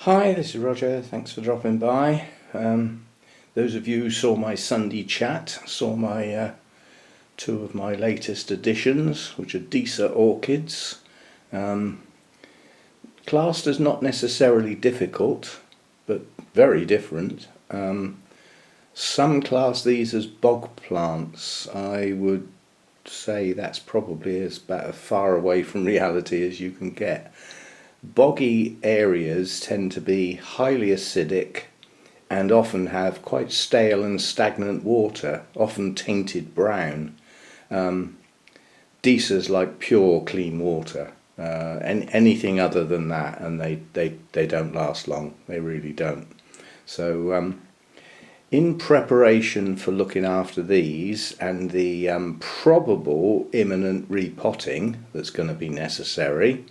Hi, this is Roger. Thanks for dropping by. Those of you who saw my Sunday chat saw my two of my latest additions, which are Disa orchids. Classed as not necessarily difficult, but very different. Some class these as bog plants. I would say that's probably about as far away from reality as you can get. Boggy areas tend to be highly acidic and often have quite stale and stagnant water, often tainted brown. Disa's like pure clean water, and anything other than that, and they don't last long. They really don't. So in preparation for looking after these and the probable imminent repotting that's going to be necessary,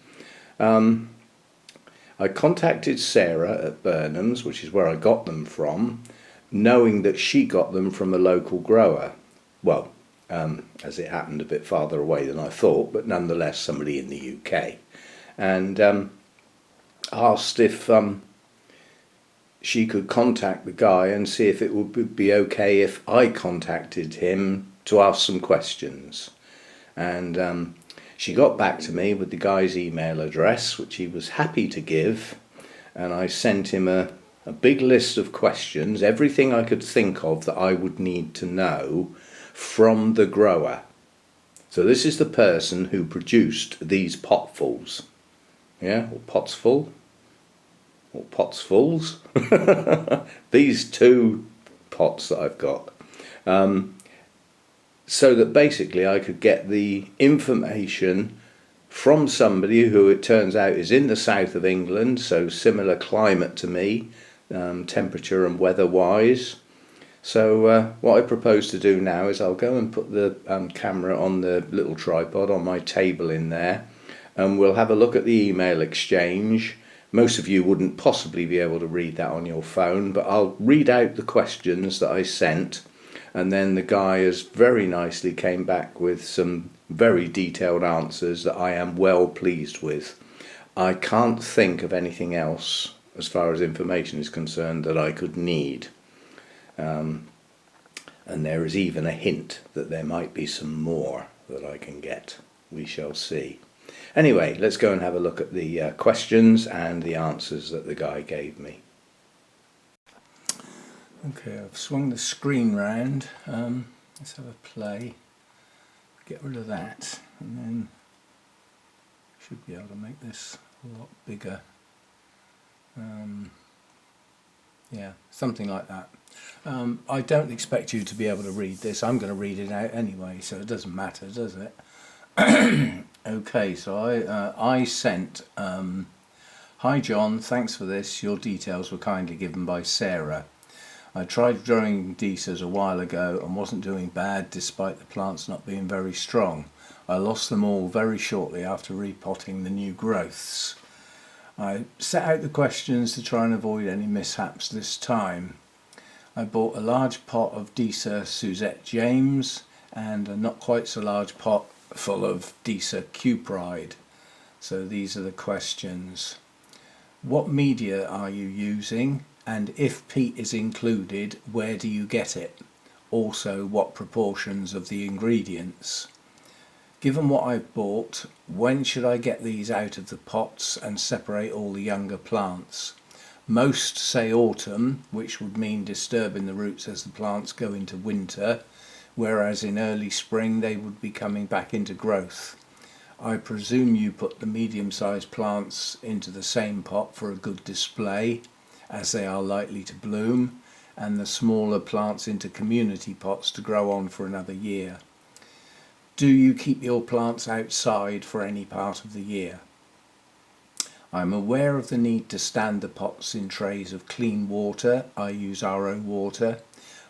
I contacted Sarah at Burnham's, which is where I got them from, knowing that she got them from a local grower. Well, as it happened, a bit farther away than I thought, but nonetheless somebody in the UK. And asked if she could contact the guy and see if it would be okay if I contacted him to ask some questions. And she got back to me with the guy's email address, which he was happy to give, and I sent him a big list of questions, everything I could think of that I would need to know from the grower. So this is the person who produced these potfuls, yeah, or potsful, or potsfuls, these two pots that I've got. So that basically I could get the information from somebody who it turns out is in the south of England, so similar climate to me, temperature and weather wise. So what I propose to do now is I'll go and put the camera on the little tripod on my table in there, and we'll have a look at the email exchange. Most of you wouldn't possibly be able to read that on your phone, but I'll read out the questions that I sent. And then the guy has very nicely came back with some very detailed answers that I am well pleased with. I can't think of anything else as far as information is concerned that I could need. And there is even a hint that there might be some more that I can get. We shall see. Anyway, let's go and have a look at the questions and the answers that the guy gave me. Okay, I've swung the screen round. Let's have a play. Get rid of that, and then should be able to make this a lot bigger. Yeah, something like that. I don't expect you to be able to read this. I'm going to read it out anyway, so it doesn't matter, does it? Okay, so I sent, hi John, thanks for this. Your details were kindly given by Sarah. I tried growing Disas a while ago and wasn't doing bad despite the plants not being very strong. I lost them all very shortly after repotting the new growths. I set out the questions to try and avoid any mishaps this time. I bought a large pot of Disa Suzette James and a not quite so large pot full of Disa Cupride. So these are the questions. What media are you using? And if peat is included, where do you get it? Also, what proportions of the ingredients? Given what I've bought, when should I get these out of the pots and separate all the younger plants? Most say autumn, which would mean disturbing the roots as the plants go into winter, whereas in early spring they would be coming back into growth. I presume you put the medium-sized plants into the same pot for a good display, as they are likely to bloom, and the smaller plants into community pots to grow on for another year. Do you keep your plants outside for any part of the year? I'm aware of the need to stand the pots in trays of clean water. I use RO water,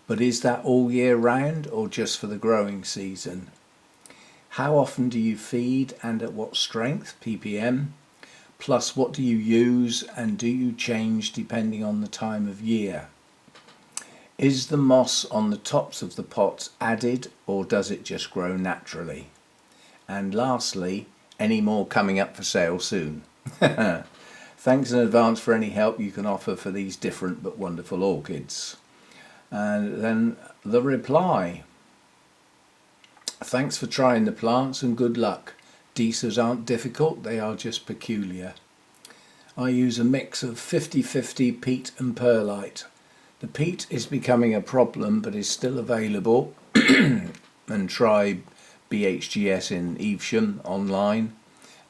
but is that all year round or just for the growing season? How often do you feed and at what strength, ppm? Plus, what do you use and do you change depending on the time of year? Is the moss on the tops of the pots added or does it just grow naturally? And lastly, any more coming up for sale soon? Thanks in advance for any help you can offer for these different but wonderful orchids. And then the reply. Thanks for trying the plants and good luck. Disas aren't difficult, they are just peculiar. I use a mix of 50-50 peat and perlite. The peat is becoming a problem but is still available, and try BHGS in Evesham online.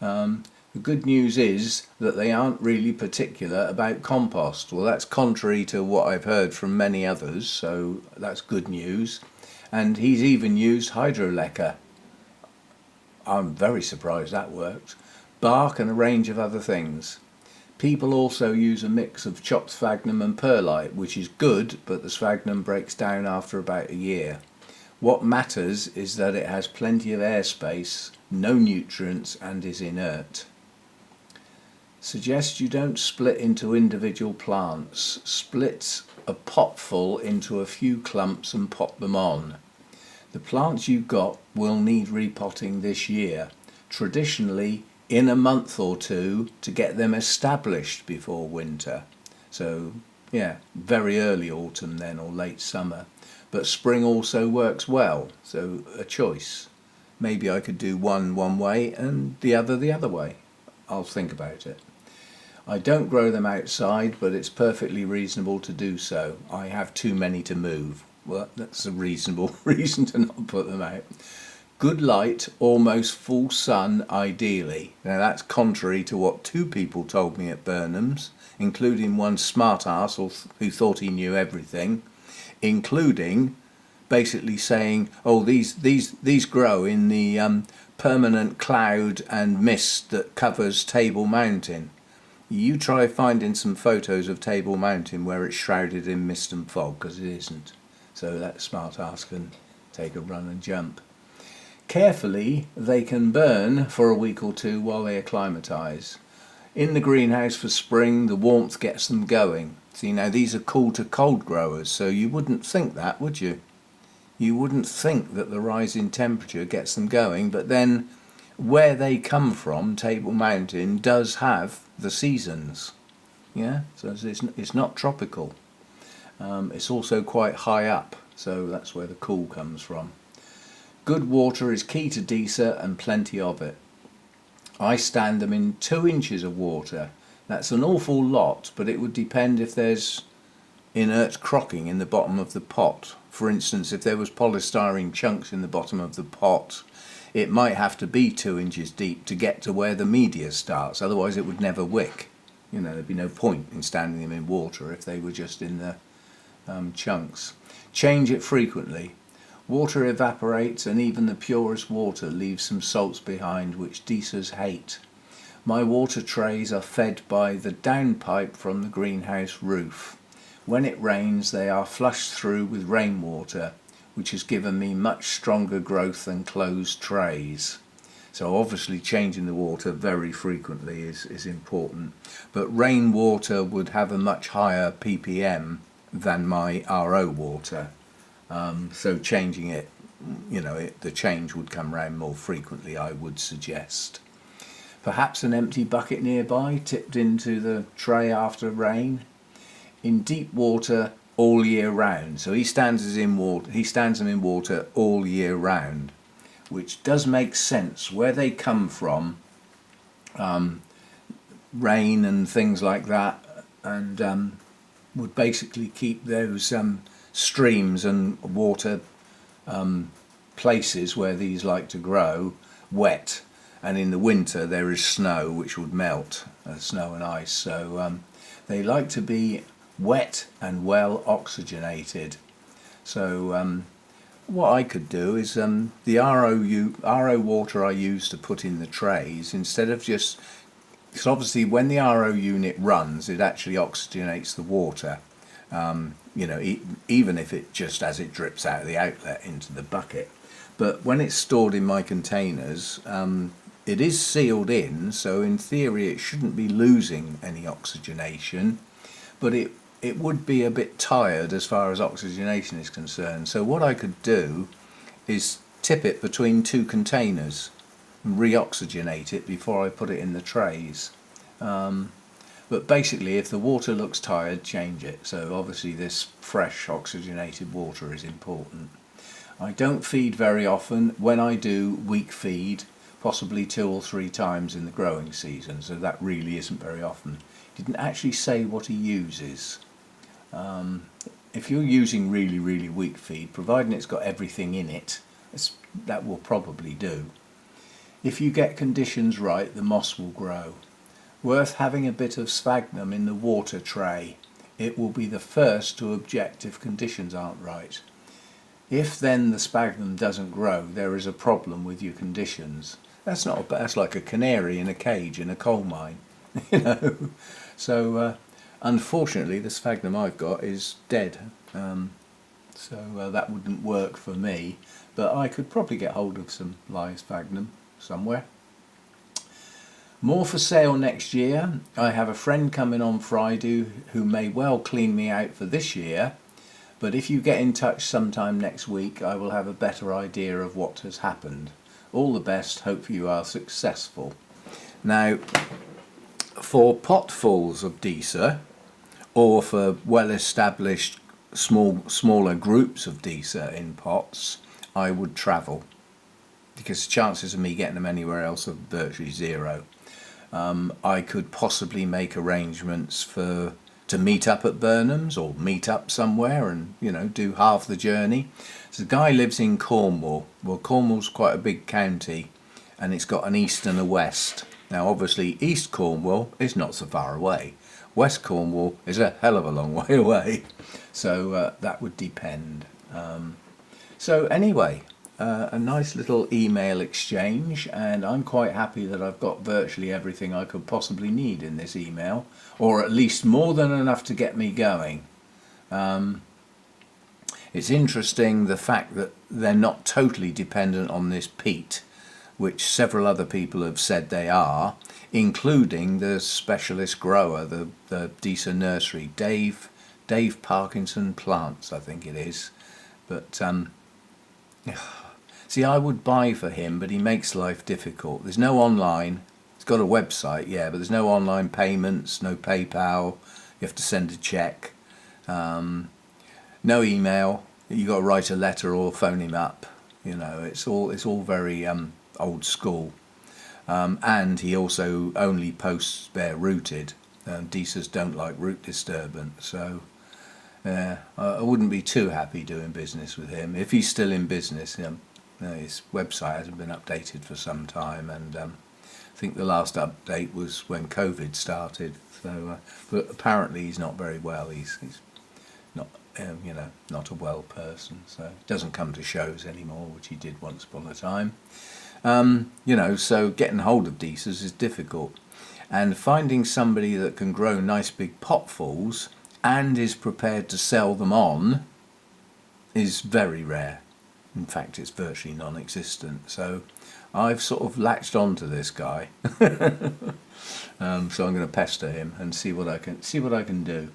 The good news is that they aren't really particular about compost. Well, that's contrary to what I've heard from many others, so that's good news. And he's even used hydroleca. I'm very surprised that worked. Bark and a range of other things. People also use a mix of chopped sphagnum and perlite, which is good, but the sphagnum breaks down after about a year. What matters is that it has plenty of airspace, no nutrients, and is inert. Suggest you don't split into individual plants. Split a potful into a few clumps and pot them on. The plants you've got will need repotting this year, traditionally in a month or two, to get them established before winter. So yeah, very early autumn then, or late summer. But spring also works well, so a choice. Maybe I could do one way and the other way. I'll think about it. I don't grow them outside, but it's perfectly reasonable to do so. I have too many to move. Well, that's a reasonable reason to not put them out. Good light, almost full sun ideally. Now that's contrary to what two people told me at Burnham's, including one smart-ass who thought he knew everything, including basically saying, oh, these grow in the permanent cloud and mist that covers Table Mountain. You try finding some photos of Table Mountain where it's shrouded in mist and fog, because it isn't. So that smart ass can take a run and jump. Carefully, they can burn for a week or two while they acclimatise. In the greenhouse for spring, the warmth gets them going. See, now these are cool to cold growers, so you wouldn't think that, would you? You wouldn't think that the rise in temperature gets them going, but then where they come from, Table Mountain, does have the seasons. Yeah, so it's not tropical. It's also quite high up, so that's where the cool comes from. Good water is key to Disa, and plenty of it. I stand them in 2 inches of water. That's an awful lot, but it would depend if there's inert crocking in the bottom of the pot. For instance, if there was polystyrene chunks in the bottom of the pot, it might have to be 2 inches deep to get to where the media starts, otherwise it would never wick. You know, there'd be no point in standing them in water if they were just in the chunks. Change it frequently. Water evaporates, and even the purest water leaves some salts behind, which Disas hate. My water trays are fed by the downpipe from the greenhouse roof. When it rains, they are flushed through with rainwater, which has given me much stronger growth than closed trays. So obviously changing the water very frequently is important, but rainwater would have a much higher ppm than my RO water. So changing it, you know, the change would come round more frequently, I would suggest. Perhaps an empty bucket nearby, tipped into the tray after rain. In deep water all year round, so he stands them in water all year round, which does make sense. Where they come from, rain and things like that, and would basically keep those streams and water places where these like to grow wet, and in the winter there is snow which would melt, snow and ice, so they like to be wet and well oxygenated. So what I could do is the RO water I use to put in the trays, instead of just, because obviously when the RO unit runs it actually oxygenates the water, you know, even if it just as it drips out of the outlet into the bucket. But when it's stored in my containers, it is sealed in, so in theory it shouldn't be losing any oxygenation, but it would be a bit tired as far as oxygenation is concerned. So what I could do is tip it between 2 containers and re-oxygenate it before I put it in the trays. But basically, if the water looks tired, change it. So obviously this fresh oxygenated water is important. I don't feed very often. When I do, week feed, possibly 2 or 3 times in the growing season, so that really isn't very often. Didn't actually say what he uses. If you're using really weak feed, providing it's got everything in it, that will probably do. If you get conditions right, the moss will grow. Worth having a bit of sphagnum in the water tray. It will be the first to object if conditions aren't right. If then the sphagnum doesn't grow, there is a problem with your conditions. That's like a canary in a cage in a coal mine, you know. So unfortunately, the sphagnum I've got is dead. So that wouldn't work for me, but I could probably get hold of some live sphagnum somewhere. More for sale next year. I have a friend coming on Friday who may well clean me out for this year, but if you get in touch sometime next week, I will have a better idea of what has happened. All the best, hope you are successful. Now, for potfuls of Disa, or for well-established smaller groups of Disa in pots, I would travel, because the chances of me getting them anywhere else are virtually zero. I could possibly make arrangements to meet up at Burnham's or meet up somewhere and, you know, do half the journey. So the guy lives in Cornwall. Well, Cornwall's quite a big county and it's got an east and a west. Now obviously East Cornwall is not so far away. West Cornwall is a hell of a long way away. So that would depend. So anyway, a nice little email exchange, and I'm quite happy that I've got virtually everything I could possibly need in this email, or at least more than enough to get me going. It's interesting the fact that they're not totally dependent on this peat, which several other people have said they are, including the specialist grower, the Disa nursery, Dave Parkinson Plants, I think it is. But see, I would buy for him, but he makes life difficult. There's no online. He's got a website, yeah, but there's no online payments, no PayPal. You have to send a check. No email. You got to write a letter or phone him up. You know, it's all very old school. And he also only posts bare rooted. Disas don't like root disturbance, so I wouldn't be too happy doing business with him if he's still in business. His website hasn't been updated for some time, and I think the last update was when COVID started. So, but apparently he's not very well. He's not, not a well person. So he doesn't come to shows anymore, which he did once upon a time. So getting hold of Disas is difficult, and finding somebody that can grow nice big potfuls and is prepared to sell them on is very rare. In fact, it's virtually non-existent. So I've sort of latched on to this guy. So I'm going to pester him and see what I can do.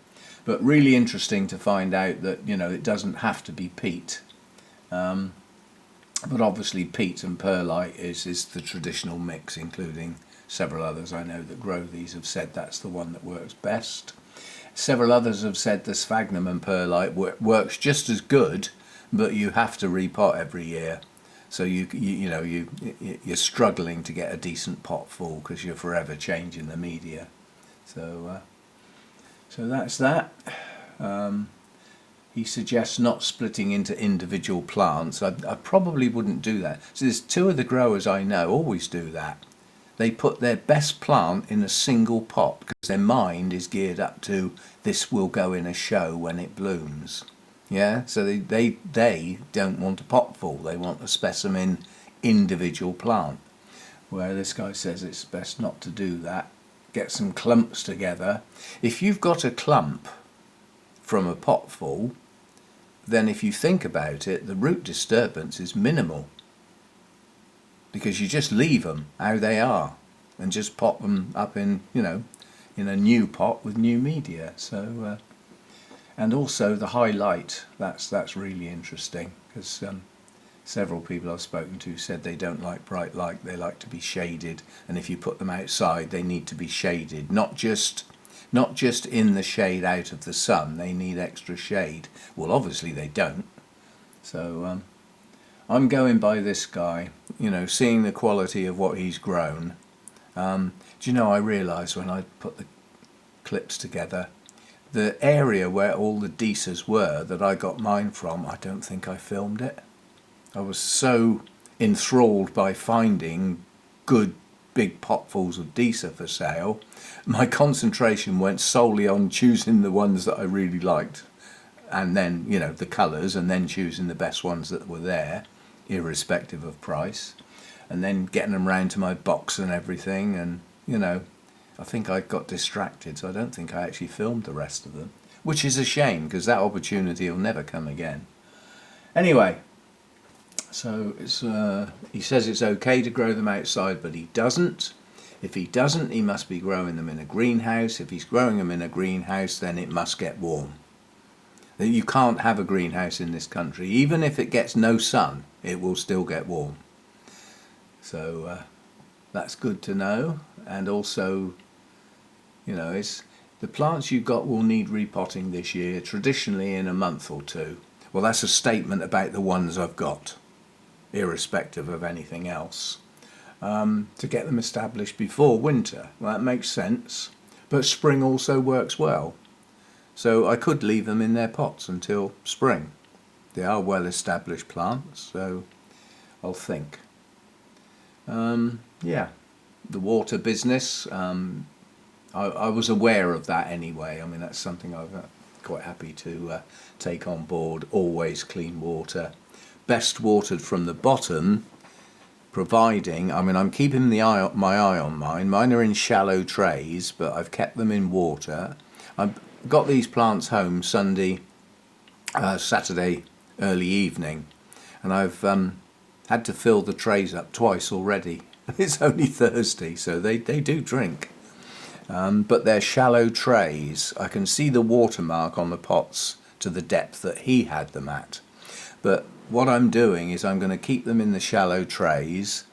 But really interesting to find out that, it doesn't have to be peat. But obviously peat and perlite is the traditional mix, including several others I know that grow these have said that's the one that works best. Several others have said the sphagnum and perlite works just as good, but you have to repot every year. So you're struggling to get a decent pot full because you're forever changing the media. So that's that. He suggests not splitting into individual plants. I probably wouldn't do that. So there's 2 of the growers I know always do that. They put their best plant in a single pot because their mind is geared up to this will go in a show when it blooms. Yeah, so they don't want a pot full. They want a specimen individual plant. Where this guy says it's best not to do that. Get some clumps together. If you've got a clump from a pot full, then if you think about it, the root disturbance is minimal. Because you just leave them how they are and just pop them up in a new pot with new media. So and also the high light, that's really interesting, because several people I've spoken to said they don't like bright light, they like to be shaded, and if you put them outside they need to be shaded, not just not just in the shade out of the sun, they need extra shade. Well, obviously they don't. So I'm going by this guy, you know, seeing the quality of what he's grown. Do you know, I realised when I put the clips together, the area where all the Disas were that I got mine from, I don't think I filmed it. I was so enthralled by finding good big potfuls of Disa for sale, my concentration went solely on choosing the ones that I really liked, and then, you know, the colours, and then choosing the best ones that were there, irrespective of price, and then getting them round to my box and everything. And, you know, I think I got distracted, so I don't think I actually filmed the rest of them, which is a shame because that opportunity will never come again. Anyway, so it's, he says it's okay to grow them outside, but he doesn't. If he doesn't, he must be growing them in a greenhouse. If he's growing them in a greenhouse, then it must get warm. You can't have a greenhouse in this country. Even if it gets no sun, it will still get warm. So that's good to know. And also, you know, the plants you've got will need repotting this year, traditionally in a month or two. Well, that's a statement about the ones I've got, irrespective of anything else, to get them established before winter. Well, that makes sense, but spring also works well. So I could leave them in their pots until spring. They are well established plants, so I'll think. Yeah, the water business, I was aware of that anyway. I mean, that's something I'm quite happy to take on board. Always clean water, best watered from the bottom, providing, I mean, I'm keeping my eye on mine. Mine are in shallow trays, but I've kept them in water. I've got these plants home Saturday early evening, and I've had to fill the trays up twice already. It's only Thursday, so they do drink. But they're shallow trays. I can see the watermark on the pots to the depth that he had them at. But what I'm doing is I'm going to keep them in the shallow trays.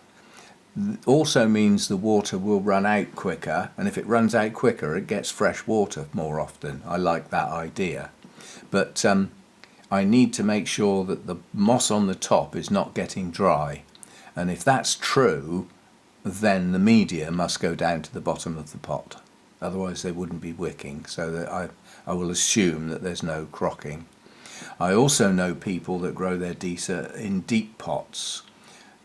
Also means the water will run out quicker, and if it runs out quicker, it gets fresh water more often. I like that idea. But I need to make sure that the moss on the top is not getting dry. And if that's true, then the media must go down to the bottom of the pot. Otherwise they wouldn't be wicking, so that I will assume that there's no crocking. I also know people that grow their Disa in deep pots,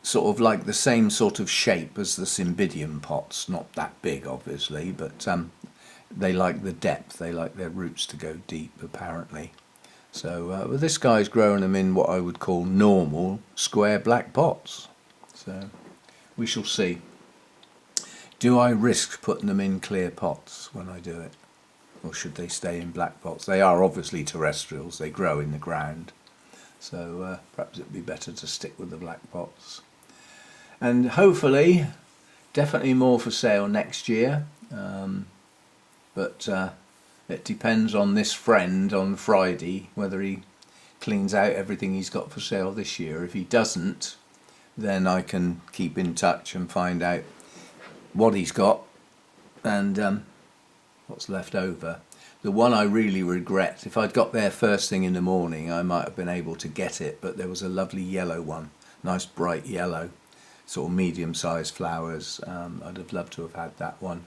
sort of like the same sort of shape as the Cymbidium pots, not that big obviously, but they like the depth, they like their roots to go deep apparently. So well, this guy's growing them in what I would call normal square black pots. So we shall see. Do I risk putting them in clear pots when I do it? Or should they stay in black pots? They are obviously terrestrials, they grow in the ground. So perhaps it would be better to stick with the black pots. And hopefully, definitely more for sale next year. But it depends on this friend on Friday, whether he cleans out everything he's got for sale this year. If he doesn't, then I can keep in touch and find out what he's got and what's left over. The one I really regret, if I'd got there first thing in the morning, I might have been able to get it, but there was a lovely yellow one, nice bright yellow, sort of medium-sized flowers. I'd have loved to have had that one,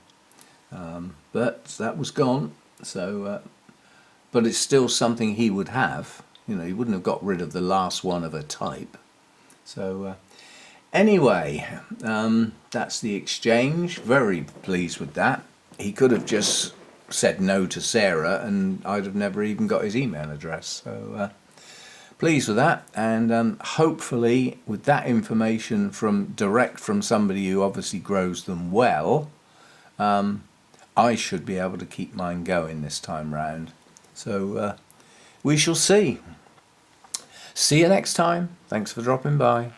but that was gone. So, but it's still something he would have. You know, he wouldn't have got rid of the last one of a type. So anyway, that's the exchange. Very pleased with that. He could have just said no to Sarah and I'd have never even got his email address. So pleased with that, and hopefully with that information direct from somebody who obviously grows them well, I should be able to keep mine going this time round. So we shall see. See you next time. Thanks for dropping by.